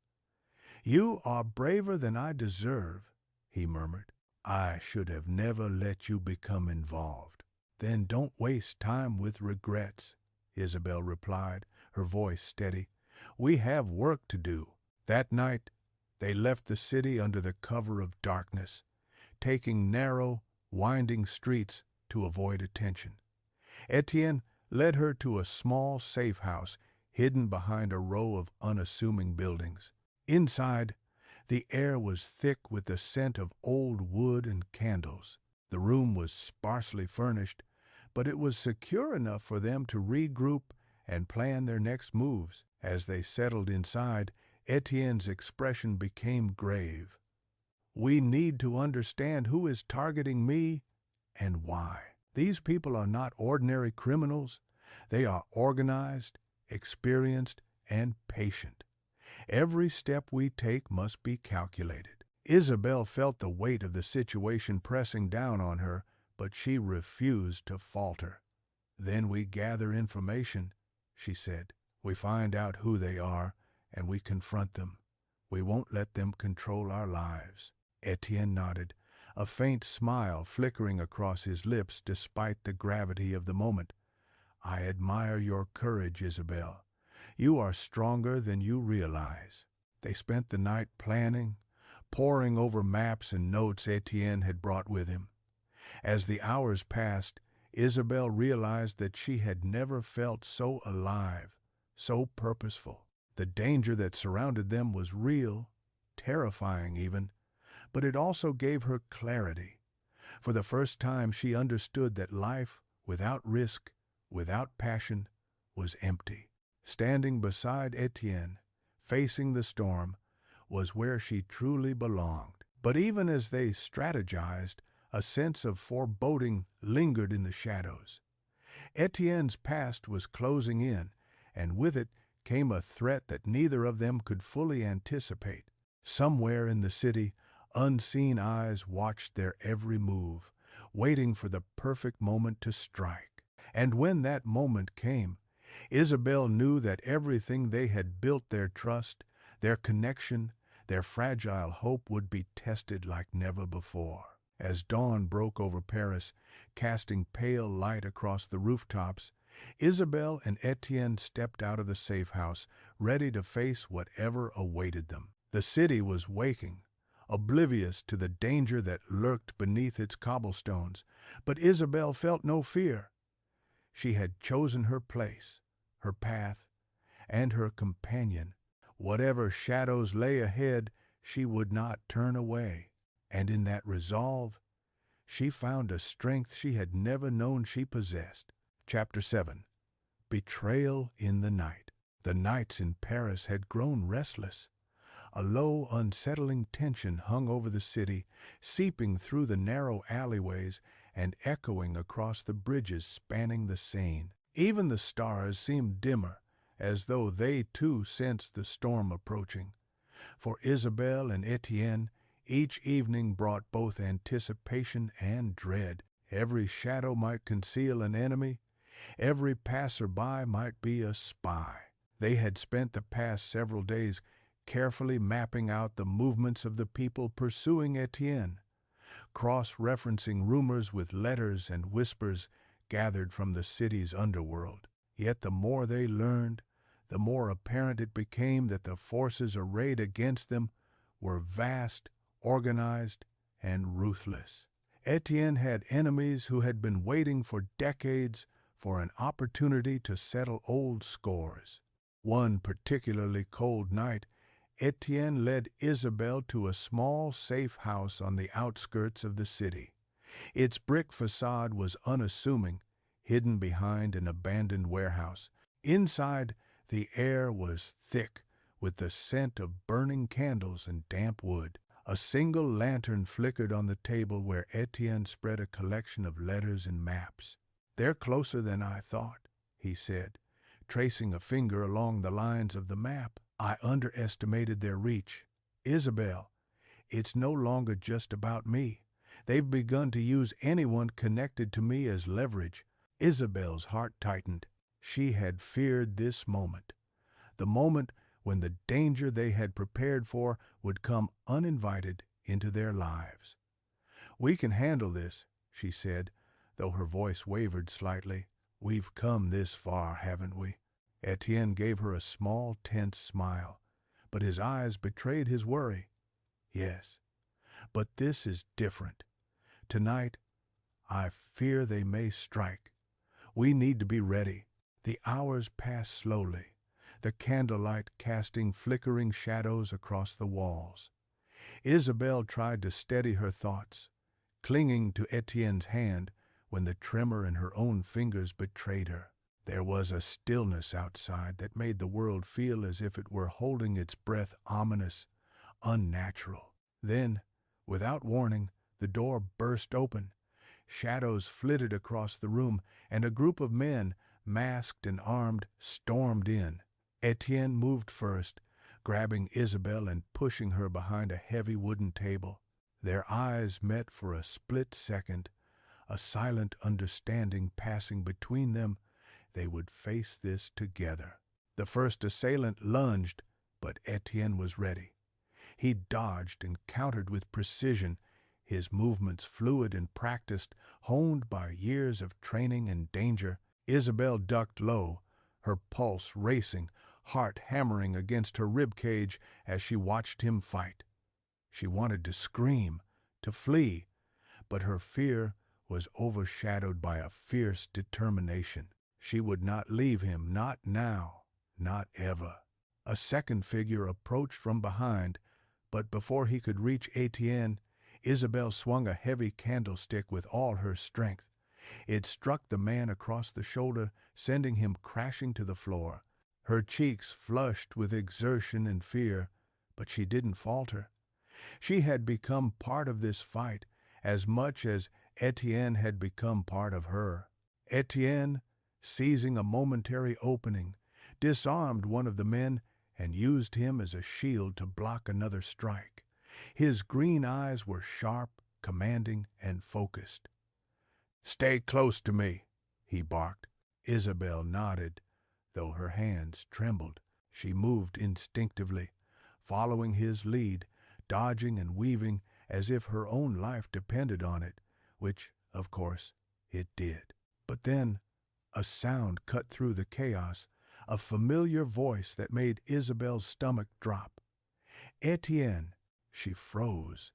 "You are braver than I deserve," he murmured. "I should have never let you become involved." "Then don't waste time with regrets," Isabelle replied, her voice steady. "We have work to do." That night, they left the city under the cover of darkness, taking narrow, winding streets to avoid attention. Etienne led her to a small safe house hidden behind a row of unassuming buildings. Inside, the air was thick with the scent of old wood and candles. The room was sparsely furnished, but it was secure enough for them to regroup and plan their next moves. As they settled inside, Etienne's expression became grave. "We need to understand who is targeting me and why. These people are not ordinary criminals. They are organized, experienced, and patient. Every step we take must be calculated." Isabelle felt the weight of the situation pressing down on her, but she refused to falter. "Then we gather information," she said. "We find out who they are, and we confront them. We won't let them control our lives." Etienne nodded, a faint smile flickering across his lips despite the gravity of the moment. "I admire your courage, Isabelle. You are stronger than you realize." They spent the night planning, poring over maps and notes Etienne had brought with him. As the hours passed, Isabelle realized that she had never felt so alive, so purposeful. The danger that surrounded them was real, terrifying even, but it also gave her clarity. For the first time she understood that life without risk, without passion, was empty. Standing beside Etienne, facing the storm, was where she truly belonged. But even as they strategized, a sense of foreboding lingered in the shadows. Etienne's past was closing in, and with it came a threat that neither of them could fully anticipate. Somewhere in the city, unseen eyes watched their every move, waiting for the perfect moment to strike. And when that moment came, Isabelle knew that everything they had built, their trust, their connection, their fragile hope, would be tested like never before. As dawn broke over Paris, casting pale light across the rooftops, Isabelle and Etienne stepped out of the safe house, ready to face whatever awaited them. The city was waking, oblivious to the danger that lurked beneath its cobblestones, but Isabelle felt no fear. She had chosen her place, her path, and her companion. Whatever shadows lay ahead, she would not turn away. And in that resolve, she found a strength she had never known she possessed. Chapter 7. Betrayal in the Night. The nights in Paris had grown restless. A low, unsettling tension hung over the city, seeping through the narrow alleyways and echoing across the bridges spanning the Seine. Even the stars seemed dimmer, as though they too sensed the storm approaching. For Isabelle and Etienne, each evening brought both anticipation and dread. Every shadow might conceal an enemy, every passer-by might be a spy. They had spent the past several days carefully mapping out the movements of the people pursuing Etienne, cross-referencing rumors with letters and whispers gathered from the city's underworld. Yet the more they learned, the more apparent it became that the forces arrayed against them were vast, organized, and ruthless. Etienne had enemies who had been waiting for decades for an opportunity to settle old scores. One particularly cold night, Etienne led Isabelle to a small, safe house on the outskirts of the city. Its brick facade was unassuming, hidden behind an abandoned warehouse. Inside, the air was thick with the scent of burning candles and damp wood. A single lantern flickered on the table where Etienne spread a collection of letters and maps. "They're closer than I thought," he said, tracing a finger along the lines of the map. "I underestimated their reach. Isabelle, it's no longer just about me. They've begun to use anyone connected to me as leverage. Isabelle's heart tightened. She had feared this moment, the moment when the danger they had prepared for would come uninvited into their lives. "We can handle this," she said, though her voice wavered slightly. "We've come this far, haven't we?" Étienne gave her a small, tense smile, but his eyes betrayed his worry. "Yes, but this is different. Tonight, I fear they may strike. We need to be ready." The hours passed slowly, the candlelight casting flickering shadows across the walls. Isabelle tried to steady her thoughts, clinging to Étienne's hand when the tremor in her own fingers betrayed her. There was a stillness outside that made the world feel as if it were holding its breath, ominous, unnatural. Then, without warning, the door burst open. Shadows flitted across the room, and a group of men, masked and armed, stormed in. Étienne moved first, grabbing Isabelle and pushing her behind a heavy wooden table. Their eyes met for a split second, a silent understanding passing between them. They would face this together. The first assailant lunged, but Étienne was ready. He dodged and countered with precision, his movements fluid and practiced, honed by years of training and danger. Isabelle ducked low, her pulse racing, heart hammering against her rib cage as she watched him fight. She wanted to scream, to flee, but her fear was overshadowed by a fierce determination. She would not leave him, not now, not ever. A second figure approached from behind, but before he could reach Étienne, Isabelle swung a heavy candlestick with all her strength. It struck the man across the shoulder, sending him crashing to the floor. Her cheeks flushed with exertion and fear, but she didn't falter. She had become part of this fight as much as Étienne had become part of her. Étienne, seizing a momentary opening, disarmed one of the men and used him as a shield to block another strike. His green eyes were sharp, commanding, and focused. "Stay close to me," he barked. Isabelle nodded, though her hands trembled. She moved instinctively, following his lead, dodging and weaving as if her own life depended on it, which, of course, it did. But then a sound cut through the chaos, a familiar voice that made Isabelle's stomach drop. "Étienne." She froze.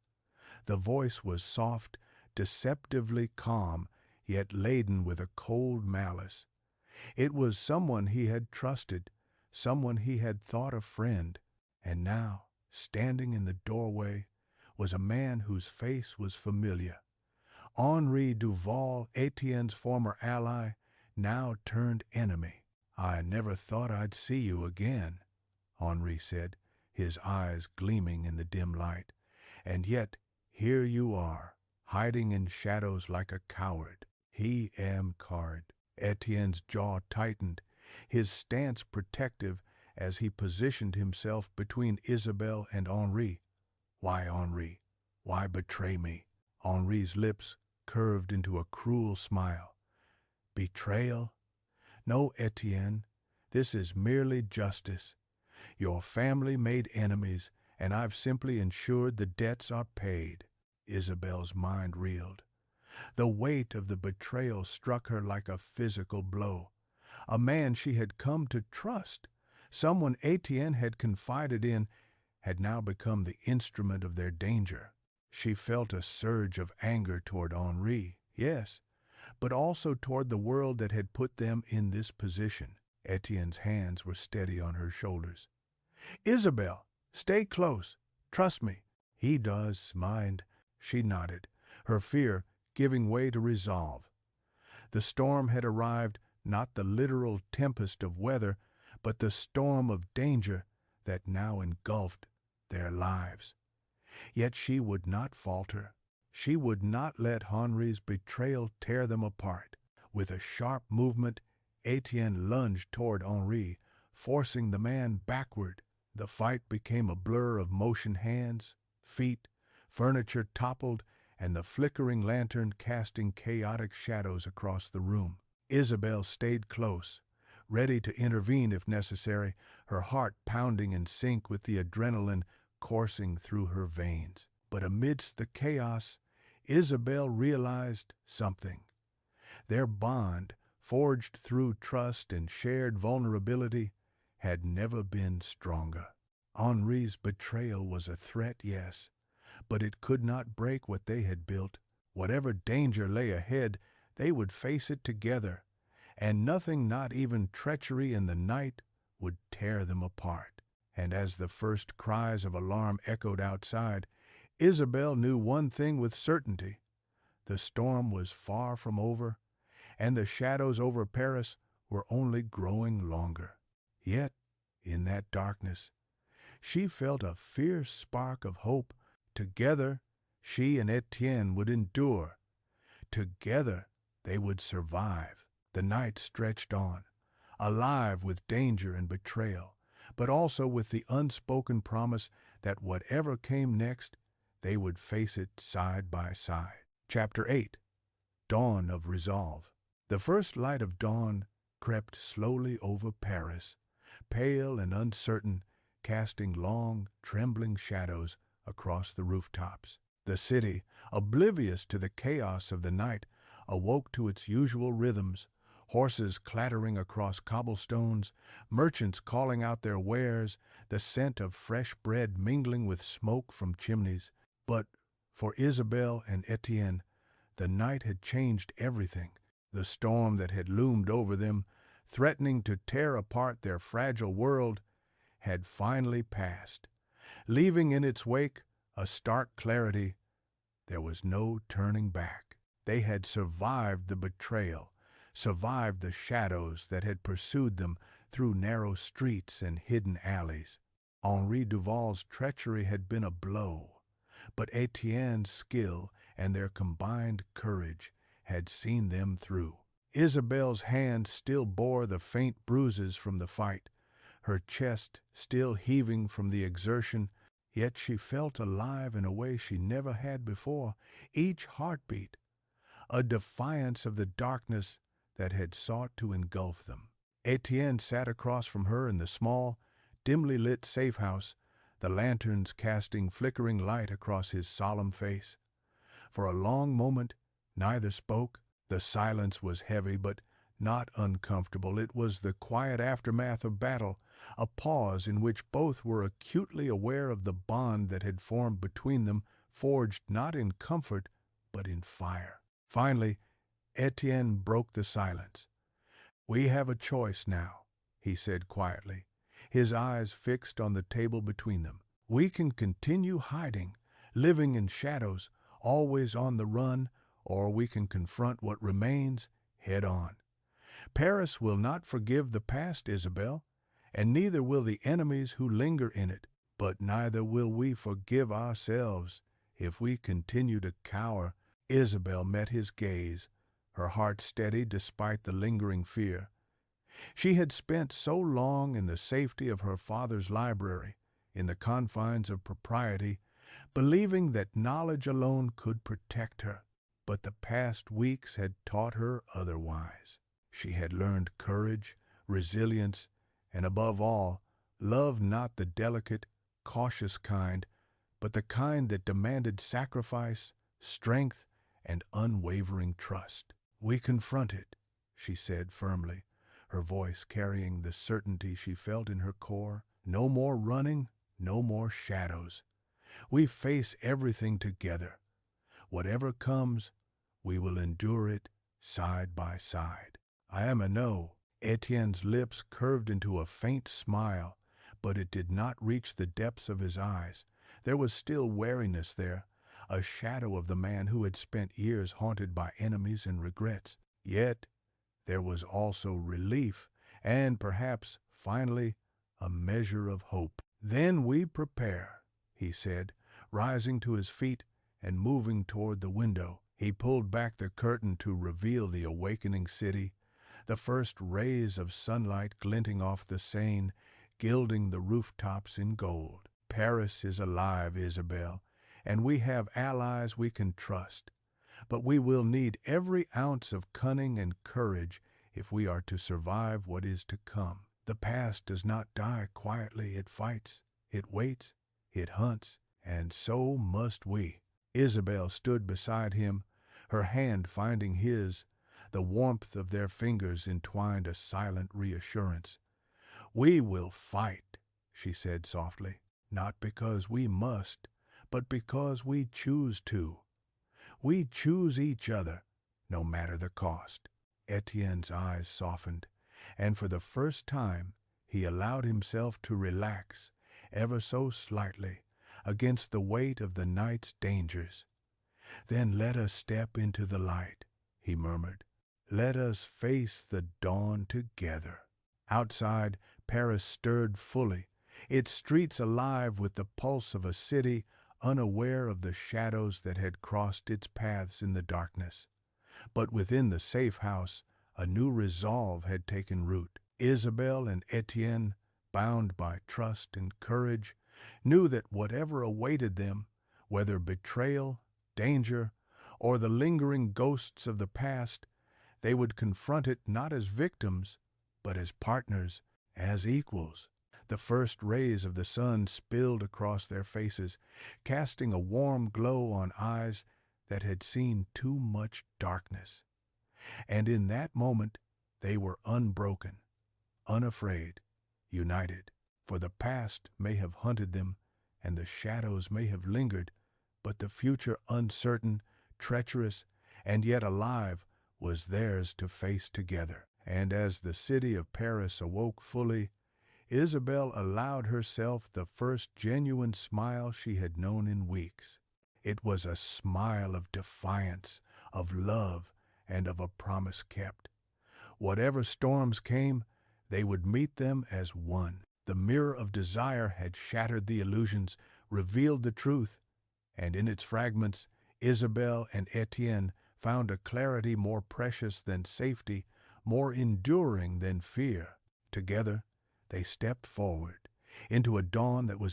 The voice was soft, deceptively calm, yet laden with a cold malice. It was someone he had trusted, someone he had thought a friend, and now, standing in the doorway, was a man whose face was familiar. Henri Duval, Étienne's former ally, now turned enemy. "I never thought I'd see you again," Henri said, his eyes gleaming in the dim light. "And yet, here you are, hiding in shadows like a coward." He am card. Étienne's jaw tightened, his stance protective as he positioned himself between Isabelle and Henri. "Why, Henri? Why betray me?" Henri's lips curved into a cruel smile. "Betrayal? No, Étienne, this is merely justice. Your family made enemies, and I've simply ensured the debts are paid." Isabelle's mind reeled. The weight of the betrayal struck her like a physical blow. A man she had come to trust, someone Étienne had confided in, had now become the instrument of their danger. She felt a surge of anger toward Henri, yes, but also toward the world that had put them in this position. Étienne's hands were steady on her shoulders. "Isabelle, stay close. Trust me." "He does, mind." She nodded, her fear giving way to resolve. The storm had arrived, not the literal tempest of weather, but the storm of danger that now engulfed their lives. Yet she would not falter. She would not let Henri's betrayal tear them apart. With a sharp movement, Étienne lunged toward Henri, forcing the man backward. The fight became a blur of motion, hands, feet, furniture toppled, and the flickering lantern casting chaotic shadows across the room. Isabelle stayed close, ready to intervene if necessary, her heart pounding in sync with the adrenaline coursing through her veins. But amidst the chaos, Isabelle realized something. Their bond, forged through trust and shared vulnerability, had never been stronger. Henri's betrayal was a threat, yes, but it could not break what they had built. Whatever danger lay ahead, they would face it together, and nothing, not even treachery in the night, would tear them apart. And as the first cries of alarm echoed outside, Isabelle knew one thing with certainty. The storm was far from over, and the shadows over Paris were only growing longer. Yet, in that darkness, she felt a fierce spark of hope. Together, she and Étienne would endure. Together, they would survive. The night stretched on, alive with danger and betrayal, but also with the unspoken promise that whatever came next, they would face it side by side. Chapter 8. Dawn of Resolve. The first light of dawn crept slowly over Paris, pale and uncertain, casting long, trembling shadows across the rooftops. The city, oblivious to the chaos of the night, awoke to its usual rhythms, horses clattering across cobblestones, merchants calling out their wares, the scent of fresh bread mingling with smoke from chimneys. But for Isabelle and Étienne, the night had changed everything. The storm that had loomed over them, threatening to tear apart their fragile world, had finally passed, leaving in its wake a stark clarity. There was no turning back. They had survived the betrayal, survived the shadows that had pursued them through narrow streets and hidden alleys. Henri Duval's treachery had been a blow, but Étienne's skill and their combined courage had seen them through. Isabelle's hand still bore the faint bruises from the fight, her chest still heaving from the exertion, yet she felt alive in a way she never had before, each heartbeat a defiance of the darkness that had sought to engulf them. Étienne sat across from her in the small, dimly lit safe house, the lanterns casting flickering light across his solemn face. For a long moment, neither spoke. The silence was heavy but not uncomfortable. It was the quiet aftermath of battle, a pause in which both were acutely aware of the bond that had formed between them, forged not in comfort but in fire. Finally, Étienne broke the silence. "We have a choice now," he said quietly, his eyes fixed on the table between them. "We can continue hiding, living in shadows, always on the run, or we can confront what remains head on. Paris will not forgive the past, Isabelle, and neither will the enemies who linger in it, but neither will we forgive ourselves if we continue to cower." Isabelle met his gaze, her heart steady despite the lingering fear. She had spent so long in the safety of her father's library, in the confines of propriety, believing that knowledge alone could protect her. But the past weeks had taught her otherwise. She had learned courage, resilience, and above all, love not the delicate, cautious kind, but the kind that demanded sacrifice, strength, and unwavering trust. "We confront it," she said firmly, her voice carrying the certainty she felt in her core. "No more running, no more shadows. We face everything together. Whatever comes, we will endure it side by side." "I am a no." Étienne's lips curved into a faint smile, but it did not reach the depths of his eyes. There was still wariness there, a shadow of the man who had spent years haunted by enemies and regrets. Yet there was also relief, and perhaps, finally, a measure of hope. "Then we prepare," he said, rising to his feet and moving toward the window. He pulled back the curtain to reveal the awakening city, the first rays of sunlight glinting off the Seine, gilding the rooftops in gold. "Paris is alive, Isabelle, and we have allies we can trust. But we will need every ounce of cunning and courage if we are to survive what is to come. The past does not die quietly. It fights, it waits, it hunts, and so must we. Isabelle stood beside him, her hand finding his. The warmth of their fingers entwined a silent reassurance. "We will fight," she said softly, "not because we must, but because we choose to. We choose each other, no matter the cost." Etienne's eyes softened, and for the first time he allowed himself to relax, ever so slightly, against the weight of the night's dangers. "Then let us step into the light," he murmured. "Let us face the dawn together." Outside, Paris stirred fully, its streets alive with the pulse of a city unaware of the shadows that had crossed its paths in the darkness. But within the safe house, a new resolve had taken root. Isabelle and Étienne, bound by trust and courage, knew that whatever awaited them, whether betrayal, danger, or the lingering ghosts of the past, they would confront it not as victims, but as partners, as equals. The first rays of the sun spilled across their faces, casting a warm glow on eyes that had seen too much darkness. And in that moment they were unbroken, unafraid, united. For the past may have hunted them, and the shadows may have lingered, but the future, uncertain, treacherous, and yet alive, was theirs to face together. And as the city of Paris awoke fully, Isabelle allowed herself the first genuine smile she had known in weeks. It was a smile of defiance, of love, and of a promise kept. Whatever storms came, they would meet them as one. The mirror of desire had shattered the illusions, revealed the truth, and in its fragments, Isabelle and Étienne found a clarity more precious than safety, more enduring than fear. Together, they stepped forward into a dawn that was